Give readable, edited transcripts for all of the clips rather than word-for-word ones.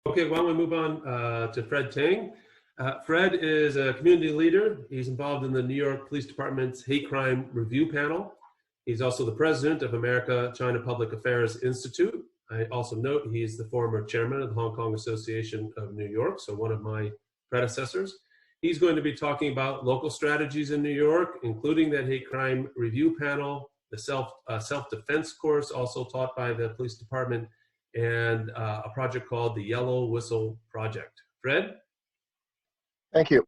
Okay, why don't we move on to Fred Teng. Fred is a community leader. He's involved in the New York Police Department's Hate Crime Review Panel. He's also the president of America-China Public Affairs Institute. I also note he's the former chairman of the Hong Kong Association of New York, so one of my predecessors. He's going to be talking about local strategies in New York, including that hate crime review panel, the self-defense course also taught by the police department, and a project called the Yellow Whistle Project. Fred? Thank you.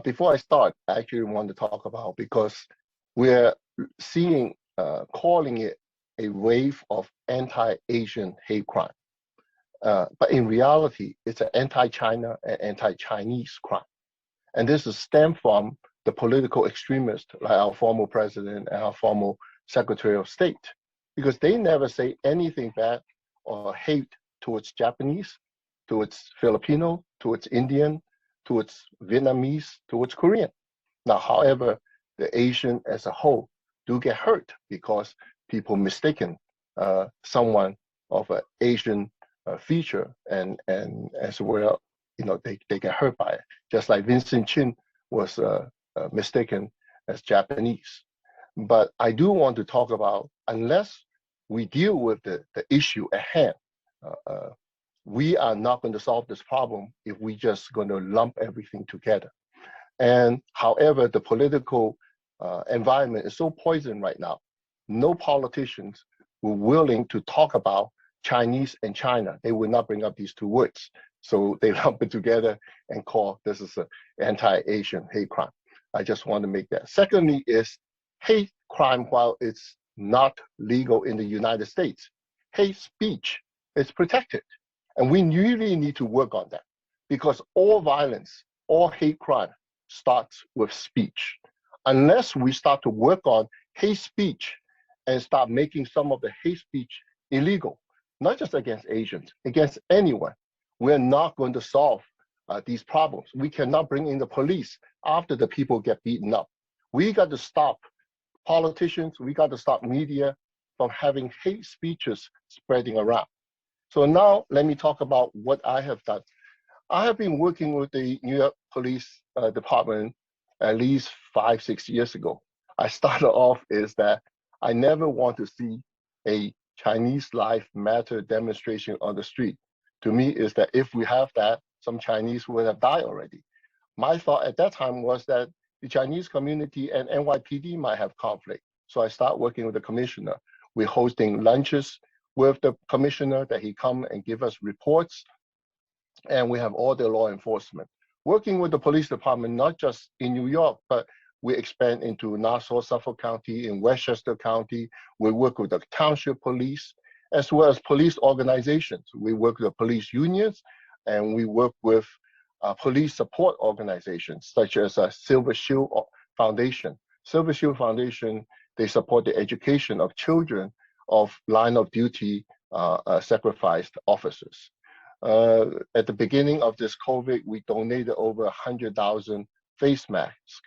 Before I start, I actually want to talk about, because we're seeing, calling it a wave of anti-Asian hate crime. But in reality, it's an anti-China and anti-Chinese crime. And this is stemmed from the political extremists like our former president and our former Secretary of State, because they never say anything bad or hate towards Japanese, towards Filipino, towards Indian, towards Vietnamese, towards Korean. Now, however, the Asian as a whole do get hurt because people mistaken someone of an Asian feature, and as well, they get hurt by it. Just like Vincent Chin was mistaken as Japanese. But I do want to talk about, unless we deal with the issue at hand, we are not going to solve this problem if we just going to lump everything together. And however, the political environment is so poisoned right now. No politicians were willing to talk about Chinese and China. They would not bring up these two words. So they lump it together and call this is an anti-Asian hate crime. I just want to make that. Secondly is hate crime, while it's not legal in the United States, hate speech is protected. And we really need to work on that, because all violence, all hate crime starts with speech. Unless we start to work on hate speech and start making some of the hate speech illegal, not just against Asians, against anyone, we're not going to solve these problems. We cannot bring in the police after the people get beaten up. We got to stop politicians, we got to stop media from having hate speeches spreading around. So now let me talk about what I have done. I have been working with the New York Police Department at least 5-6 years ago. I started off is that I never want to see a Chinese life matter demonstration on the street. To me is that if we have that, some Chinese would have died already. My thought at that time was that the Chinese community and NYPD might have conflict. So I start working with the commissioner. We're hosting lunches with the commissioner that he come and give us reports. And we have all the law enforcement. Working with the police department, not just in New York, but we expand into Nassau, Suffolk County, in Westchester County. We work with the township police, as well as police organizations. We work with the police unions, and we work with police support organizations, such as Silver Shield Foundation. Silver Shield Foundation, they support the education of children of line of duty sacrificed officers. At the beginning of this COVID, we donated over 100,000 face masks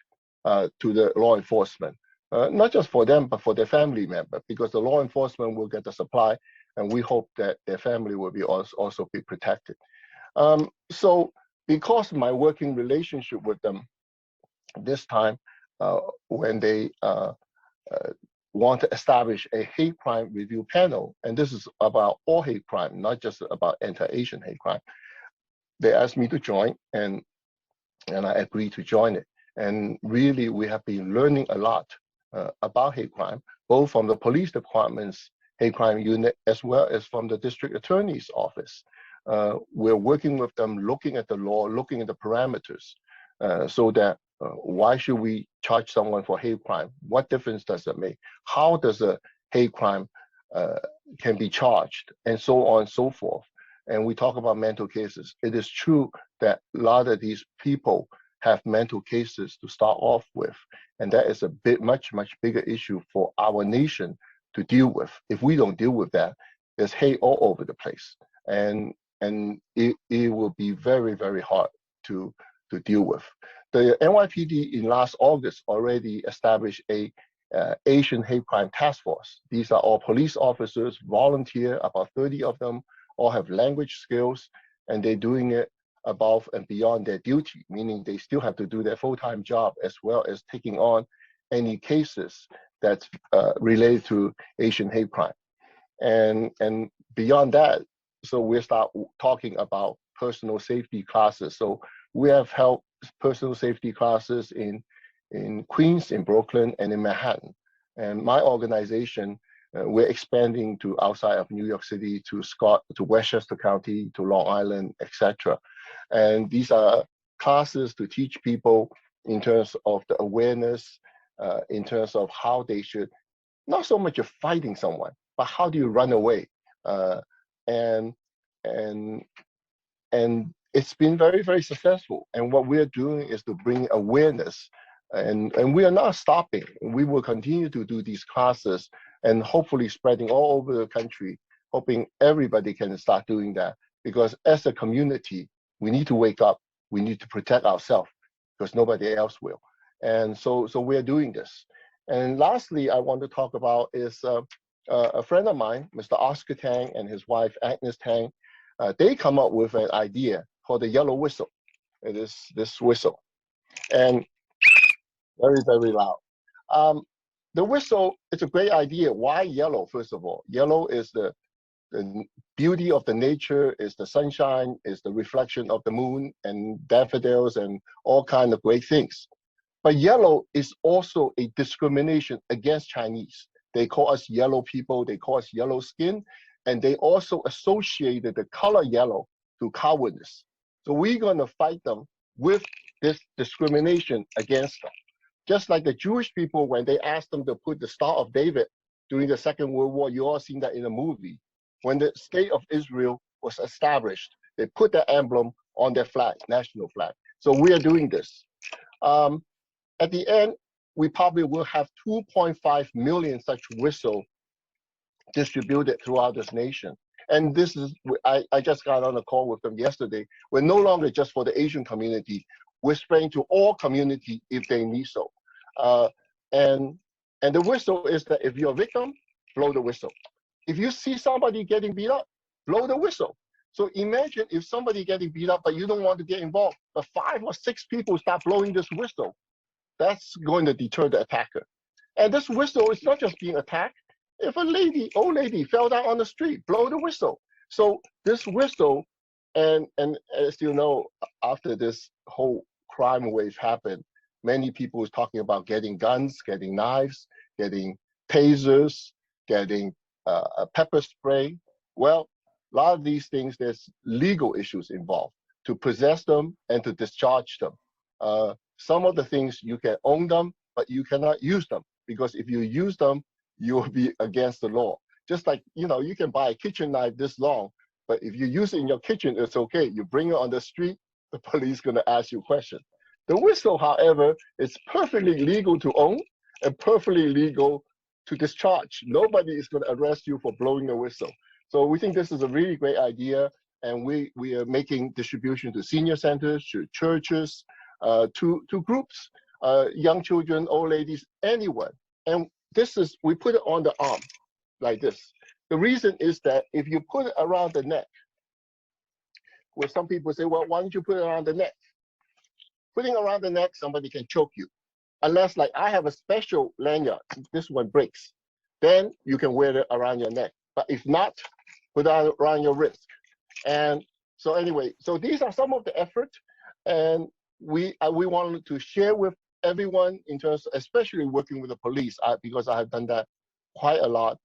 to the law enforcement, not just for them, but for their family member, because the law enforcement will get the supply, and we hope that their family will be also be protected. So because of my working relationship with them, this time when they want to establish a hate crime review panel, and this is about all hate crime, not just about anti-Asian hate crime, they asked me to join, and I agreed to join it. And really, we have been learning a lot about hate crime, both from the police department's hate crime unit, as well as from the district attorney's office. We're working with them, looking at the law, looking at the parameters, so that why should we charge someone for hate crime? What difference does it make? How does a hate crime can be charged, and so on and so forth. And we talk about mental cases. It is true that a lot of these people have mental cases to start off with, and that is a much bigger issue for our nation to deal with. If we don't deal with that, there's hate all over the place, and it will be very hard to deal with. The NYPD in last August already established a Asian hate crime task force. These are all police officers, volunteer, about 30 of them, all have language skills, and they're doing it above and beyond their duty, meaning they still have to do their full-time job as well as taking on any cases that's related to Asian hate crime. And beyond that, so we start talking about personal safety classes. So we have held personal safety classes in Queens, in Brooklyn, and in Manhattan. And my organization, we're expanding to outside of New York City, to Westchester County, to Long Island, etc. And these are classes to teach people in terms of the awareness, in terms of how they should, not so much of fighting someone, but how do you run away? And it's been very, very successful. And what we're doing is to bring awareness, and we are not stopping. We will continue to do these classes and hopefully spreading all over the country, hoping everybody can start doing that. Because as a community, we need to wake up. We need to protect ourselves because nobody else will. And so we're doing this. And lastly, I want to talk about is a friend of mine, Mr. Oscar Teng, and his wife, Agnes Teng. They come up with an idea called the yellow whistle. It is this whistle, and very, very loud. The whistle, it's a great idea. Why yellow, first of all? Yellow is the beauty of the nature, is the sunshine, is the reflection of the moon and daffodils and all kinds of great things. But yellow is also a discrimination against Chinese. They call us yellow people, they call us yellow skin, and they also associated the color yellow to cowardice. So we're going to fight them with this discrimination against them. Just like the Jewish people, when they asked them to put the Star of David during the Second World War, you all seen that in a movie. When the state of Israel was established, they put the emblem on their flag, national flag. So we are doing this. At the end, we probably will have 2.5 million such whistles distributed throughout this nation. And this is, I just got on a call with them yesterday. We're no longer just for the Asian community. We're spreading to all community if they need so. And the whistle is that if you're a victim, blow the whistle. If you see somebody getting beat up, blow the whistle. So imagine if somebody getting beat up, but you don't want to get involved, but 5 or 6 people start blowing this whistle, that's going to deter the attacker. And this whistle is not just being attacked. If a old lady fell down on the street, blow the whistle. So this whistle, and as you know, after this whole crime wave happened, many people was talking about getting guns, getting knives, getting tasers, getting a pepper spray. Well, a lot of these things, there's legal issues involved to possess them and to discharge them. Some of the things you can own them, but you cannot use them, because if you use them, you will be against the law. Just like, you know, you can buy a kitchen knife this long, but if you use it in your kitchen, it's okay. You bring it on the street, the police gonna ask you a question. The whistle, however, is perfectly legal to own and perfectly legal to discharge. Nobody is gonna arrest you for blowing a whistle. So we think this is a really great idea, and we are making distribution to senior centers, to churches, to groups, young children, old ladies, anyone. And this is, we put it on the arm like this. The reason is that if you put it around the neck, where some people say, well, why don't you put it around the neck? Putting around the neck, somebody can choke you. Unless, like, I have a special lanyard, this one breaks, then you can wear it around your neck. But if not, put it around your wrist. And so anyway, so these are some of the effort, and we wanted to share with everyone in terms of, especially working with the police, because I have done that quite a lot,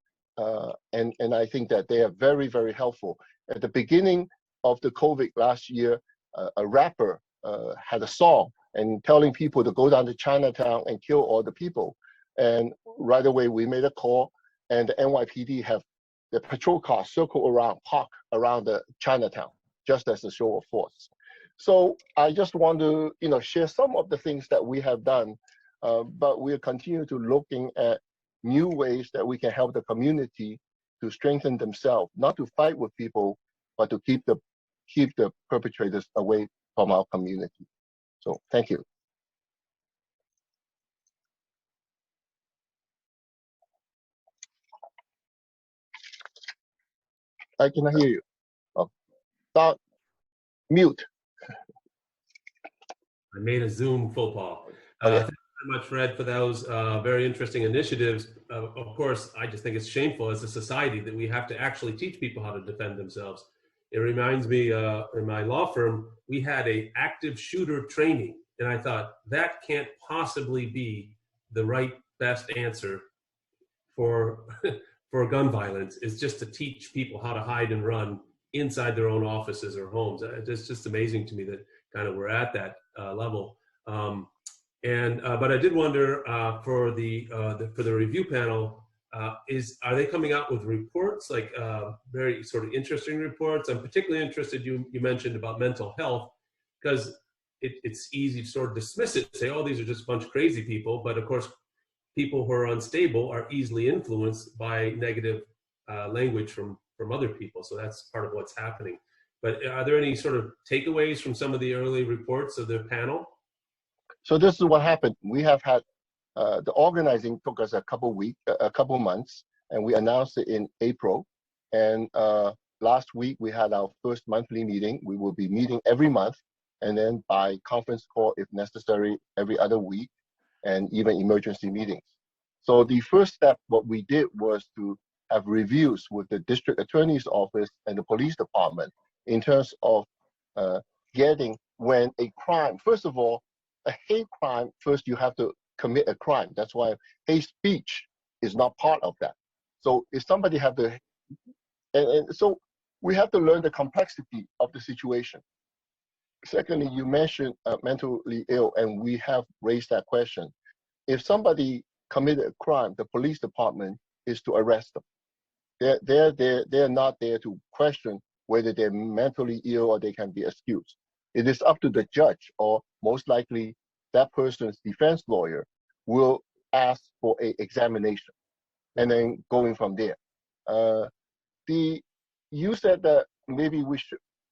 and I think that they are very, very helpful. At the beginning of the COVID last year, a rapper had a song and telling people to go down to Chinatown and kill all the people. And right away we made a call, and the NYPD have the patrol cars circle around, park around the Chinatown, just as a show of force. So I just want to, you know, share some of the things that we have done, but we'll continue to looking at new ways that we can help the community to strengthen themselves, not to fight with people, but to keep the perpetrators away from our community. So thank you. I cannot hear you. Oh, start. mute. I made a Zoom faux pas. Okay. Thank you very much, Fred, for those very interesting initiatives. Of course, I just think it's shameful as a society that we have to actually teach people how to defend themselves. It reminds me, in my law firm, we had a active shooter training, and I thought that can't possibly be the right best answer for for gun violence, is just to teach people how to hide and run inside their own offices or homes. It's just amazing to me that kind of we're at that level. But I did wonder for the review panel, are they coming out with reports, like very sort of interesting reports? I'm particularly interested, you mentioned about mental health, because it's easy to sort of dismiss it, say, oh, these are just a bunch of crazy people. But of course, people who are unstable are easily influenced by negative language from other people. So that's part of what's happening. But are there any sort of takeaways from some of the early reports of the panel? So this is what happened. We have had the organizing took us a couple months, and we announced it in April. And last week we had our first monthly meeting. We will be meeting every month, and then by conference call if necessary every other week, and even emergency meetings. So the first step, what we did was to have reviews with the district attorney's office and the police department in terms of getting when a crime, first of all, a hate crime, first you have to commit a crime. That's why hate speech is not part of that. So if somebody have to, and so we have to learn the complexity of the situation. Secondly, you mentioned mentally ill, and we have raised that question. If somebody committed a crime, the police department is to arrest them. They're not there to question whether they're mentally ill or they can be excused. It is up to the judge, or most likely that person's defense lawyer will ask for an examination, and then going from there. You said that maybe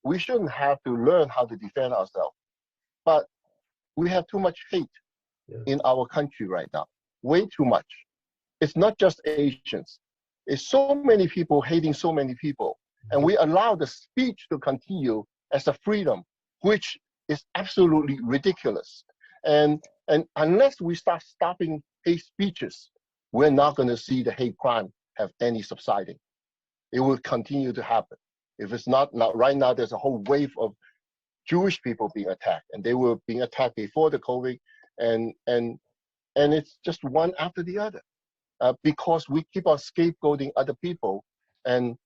we shouldn't have to learn how to defend ourselves, but we have too much hate in our country right now, way too much. It's not just Asians. It's so many people hating so many people, and we allow the speech to continue as a freedom, which is absolutely ridiculous. And unless we start stopping hate speeches, we're not going to see the hate crime have any subsiding. It will continue to happen. If it's not right now, there's a whole wave of Jewish people being attacked, and they were being attacked before the COVID, and it's just one after the other, because we keep on scapegoating other people. And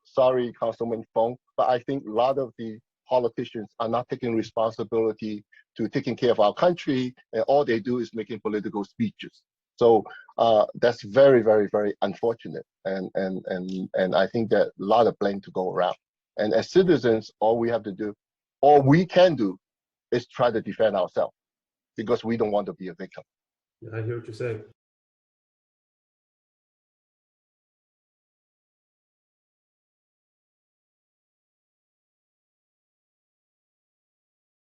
sorry, Councilman Fung, but I think a lot of the politicians are not taking responsibility to taking care of our country, and all they do is making political speeches. So that's very, very, very unfortunate, and I think that a lot of blame to go around. And as citizens, all we can do, is try to defend ourselves, because we don't want to be a victim. I hear what you're saying.